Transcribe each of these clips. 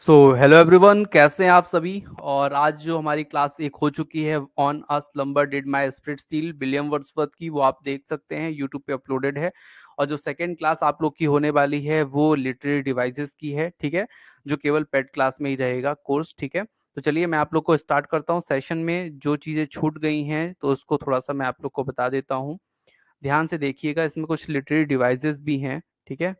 So hello everyone, कैसे हैं आप सभी। और आज जो हमारी क्लास एक हो चुकी है on a slumber did my spirit steel William Wordsworth की, वो आप देख सकते हैं यूट्यूब पे अपलोडेड है। और जो सेकंड क्लास आप लोग की होने वाली है वो लिटरेरी डिवाइसेस की है, ठीक है, जो केवल पेड क्लास में ही रहेगा कोर्स, ठीक है। तो चलिए मैं आप लोग को स्टार्ट करता हूँ। सेशन में जो चीज़ें छूट गई हैं तो उसको थोड़ा सा मैं आप लोग को बता देता हूँ। ध्यान से देखिएगा, इसमें कुछ लिटरेरी डिवाइसेस भी हैं, ठीक है।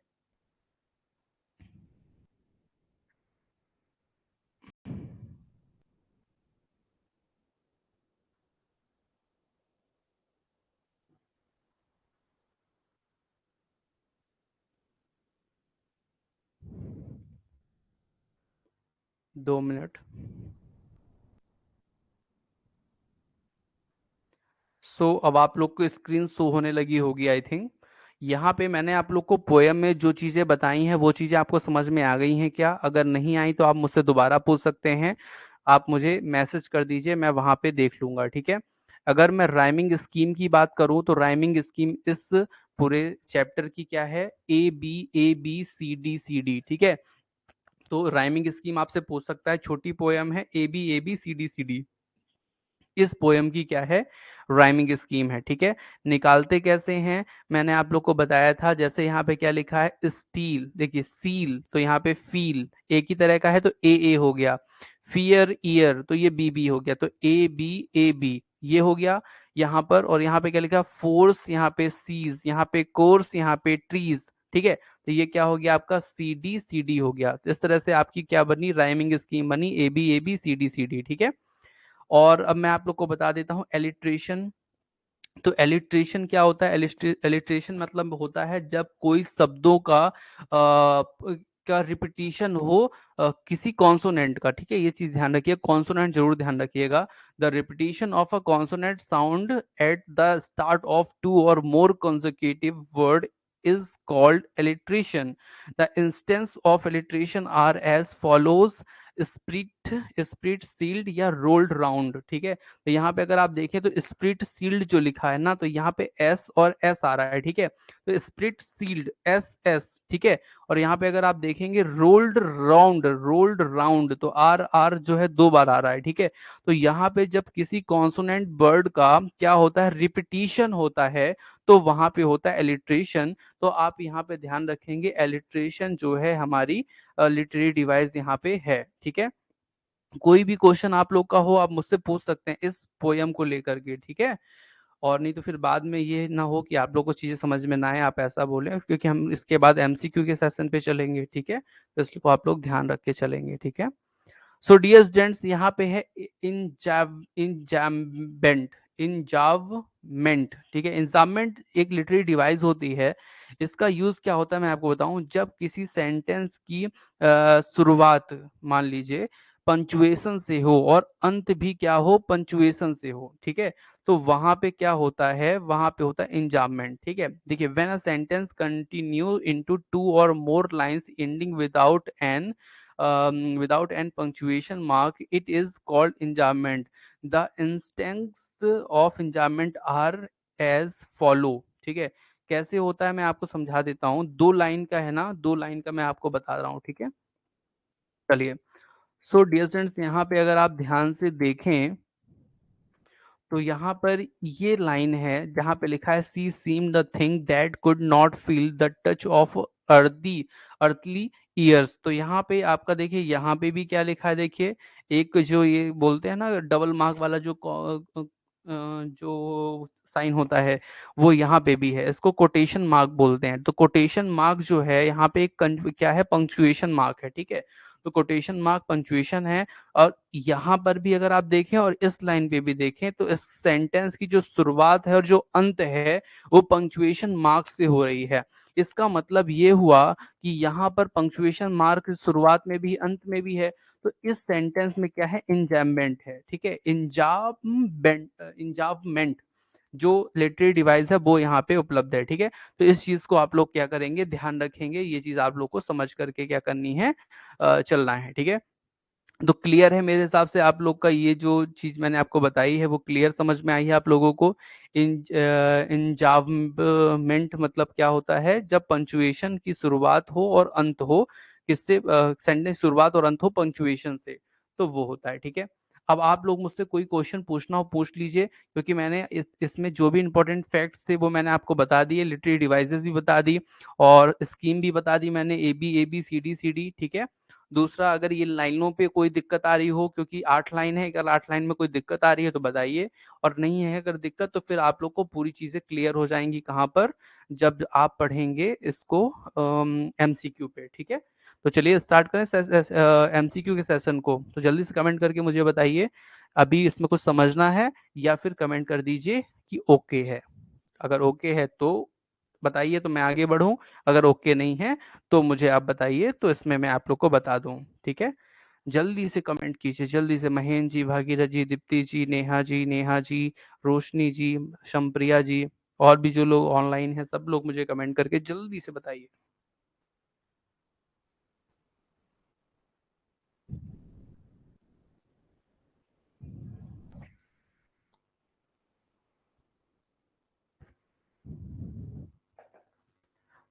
2 मिनट। अब आप लोग को स्क्रीन शो होने लगी होगी आई थिंक। यहाँ पे मैंने आप लोग को पोयम में जो चीज़ें बताई हैं वो चीज़ें आपको समझ में आ गई हैं क्या? अगर नहीं आई तो आप मुझसे दोबारा पूछ सकते हैं। आप मुझे मैसेज कर दीजिए, मैं वहाँ पे देख लूंगा, ठीक है। अगर मैं राइमिंग स्कीम की बात करूँ तो राइमिंग स्कीम इस पूरे चैप्टर की क्या है? A B सी डी, ठीक है। तो राइमिंग स्कीम आपसे पूछ सकता है, छोटी पोयम है A B सी डी। इस पोयम की क्या है? राइमिंग स्कीम है, ठीक है। निकालते कैसे हैं? मैंने आप लोग को बताया था। जैसे यहाँ पे क्या लिखा है? स्टील, देखिए सील, तो यहाँ पे फील एक ही तरह का है तो ए हो गया। फियर ईयर, तो ये बी हो गया, तो ए बी ये हो गया यहाँ पर। और यहाँ पे क्या लिखा? फोर्स, यहाँ पे सीज, यहाँ पे कोर्स, यहाँ पे ट्रीज, ठीक है। तो ये क्या हो गया आपका? सी डी हो गया। तो इस तरह से आपकी क्या बनी? राइमिंग स्कीम बनी ए बी सी डी, ठीक है। और अब मैं आप लोग को बता देता हूँ एलिट्रेशन। तो एलिट्रेशन क्या होता है? एलिट्रेशन मतलब होता है जब कोई शब्दों का रिपीटिशन हो किसी कॉन्सोनेंट का, ठीक है। ये चीज ध्यान रखिए, कॉन्सोनेंट जरूर ध्यान रखिएगा। The repetition of a consonant sound at the start of two और more consecutive word is called alliteration. The instance of alliteration are as follows: spirit, spirit sealed या रोल्ड राउंड, ठीक है। तो यहाँ पे अगर आप देखें तो स्प्रिट सील्ड जो लिखा है ना, तो यहाँ पे एस और एस आ रहा है, ठीक है। तो स्प्रिट सील्ड एस एस, ठीक है। और यहाँ पे अगर आप देखेंगे रोल्ड राउंड, रोल्ड राउंड, तो आर आर जो है 2 बार आ रहा है, ठीक है। तो यहाँ पे जब किसी कॉन्सोनेंट वर्ड का क्या होता है? रिपीटिशन होता है, तो वहां पे होता है एलिट्रेशन। तो आप यहाँ पे ध्यान रखेंगे, एलिट्रेशन जो है हमारी लिटरेरी डिवाइस यहाँ पे है, ठीक है। कोई भी क्वेश्चन आप लोग का हो आप मुझसे पूछ सकते हैं इस पोयम को लेकर के, ठीक है। और नहीं तो फिर बाद में ये ना हो कि आप लोग को चीजें समझ में ना आए, आप ऐसा बोलें, क्योंकि हम इसके बाद एमसीक्यू के सेशन पे चलेंगे, ठीक है। तो इसको आप लोग ध्यान रख के चलेंगे, ठीक है। सो डियर स्टूडेंट्स, यहाँ पे है इंजामबेंट, इंजावमेंट, ठीक है। इंजाममेंट एक लिटरेरी डिवाइस होती है। इसका यूज क्या होता है मैं आपको बताऊं। जब किसी सेंटेंस की शुरुआत मान लीजिए पंचुएशन से हो और अंत भी क्या हो? पंचुएशन से हो, ठीक है। तो वहां पे क्या होता है? वहां पे होता है इंजाममेंट, ठीक है। देखिए, when a sentence continue into two और more lines ending without an punctuation mark, it is called enjambment. The instance of enjambment are as follow, ठीक है। कैसे होता है मैं आपको समझा देता हूँ। 2 लाइन का है ना, 2 लाइन का मैं आपको बता रहा हूँ, ठीक है। चलिए, सो डियर स्टूडेंट्स, यहाँ पे अगर आप ध्यान से देखें तो यहाँ पर ये लाइन है जहाँ पे लिखा है she seem the thing that could not feel the touch of earthy earthly years. तो यहाँ पे आपका देखिए, यहाँ पे भी क्या लिखा है देखिए। एक जो ये बोलते हैं ना डबल मार्क वाला जो साइन होता है, वो यहाँ पे भी है। इसको कोटेशन मार्क बोलते हैं। तो कोटेशन मार्क जो है यहाँ पे एक क्या है? पंक्चुएशन मार्क है, ठीक है। तो कोटेशन मार्क पंक्चुएशन है। और यहाँ पर भी अगर आप देखें और इस लाइन पे भी देखें तो इस सेंटेंस की जो शुरुआत है और जो अंत है वो पंक्चुएशन मार्क से हो रही है। इसका मतलब ये हुआ कि यहाँ पर पंक्चुएशन मार्क शुरुआत में भी अंत में भी है। तो इस सेंटेंस में क्या है? इंजाममेंट है, ठीक है। इंजाममेंट जो लिटरेरी डिवाइस है वो यहाँ पे उपलब्ध है, ठीक है। तो इस चीज को आप लोग क्या करेंगे? ध्यान रखेंगे। ये चीज आप लोग को समझ करके क्या करनी है? चलना है, ठीक है। तो क्लियर है मेरे हिसाब से आप लोग का, ये जो चीज मैंने आपको बताई है वो क्लियर समझ में आई है आप लोगों को। इंजावमेंट मतलब क्या होता है? जब पंचुएशन की शुरुआत हो और अंत हो किससे सेंटेंस शुरुआत और अंत हो पंक्चुएशन से, तो वो होता है। ठीक है, अब आप लोग मुझसे कोई क्वेश्चन पूछना हो पूछ लीजिए, क्योंकि मैंने इसमें जो भी इंपॉर्टेंट फैक्ट्स थे वो मैंने आपको बता दिए, लिटरेरी डिवाइसेस भी बता दी और स्कीम भी बता दी मैंने, ए बी सी डी। ठीक है, दूसरा, अगर ये लाइनों पे कोई दिक्कत आ रही हो, क्योंकि 8 लाइन है, अगर 8 लाइन में कोई दिक्कत आ रही है तो बताइए, और नहीं है अगर दिक्कत तो फिर आप लोग को पूरी चीजें क्लियर हो जाएंगी कहाँ पर, जब आप पढ़ेंगे इसको एमसीक्यू पे। ठीक है, तो चलिए स्टार्ट करें एमसीक्यू के सेशन को। तो जल्दी से कमेंट करके मुझे बताइए अभी इसमें कुछ समझना है, या फिर कमेंट कर दीजिए कि ओके है। अगर ओके है तो बताइए, तो मैं आगे बढ़ूं, अगर ओके नहीं है तो मुझे आप बताइए, तो इसमें मैं आप लोग को बता दूं। ठीक है, जल्दी से कमेंट कीजिए, जल्दी से। महेंद्र जी, भागीरथ जी, दीप्ति जी, नेहा जी, रोशनी जी, शमप्रिया जी, और भी जो लोग ऑनलाइन हैं सब लोग मुझे कमेंट करके जल्दी से बताइए।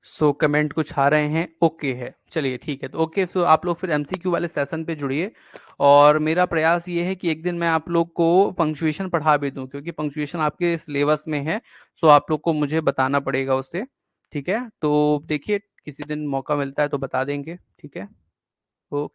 सो कमेंट कुछ आ रहे हैं, ओके है, चलिए ठीक है। तो ओके, सो आप लोग फिर एमसीक्यू वाले सेशन पे जुड़िए, और मेरा प्रयास ये है कि एक दिन मैं आप लोग को पंक्चुएशन पढ़ा भी दूं, क्योंकि पंक्चुएशन आपके सिलेबस में है। सो आप लोग को मुझे बताना पड़ेगा उससे। ठीक है, तो देखिए किसी दिन मौका मिलता है तो बता देंगे। ठीक है, ओके।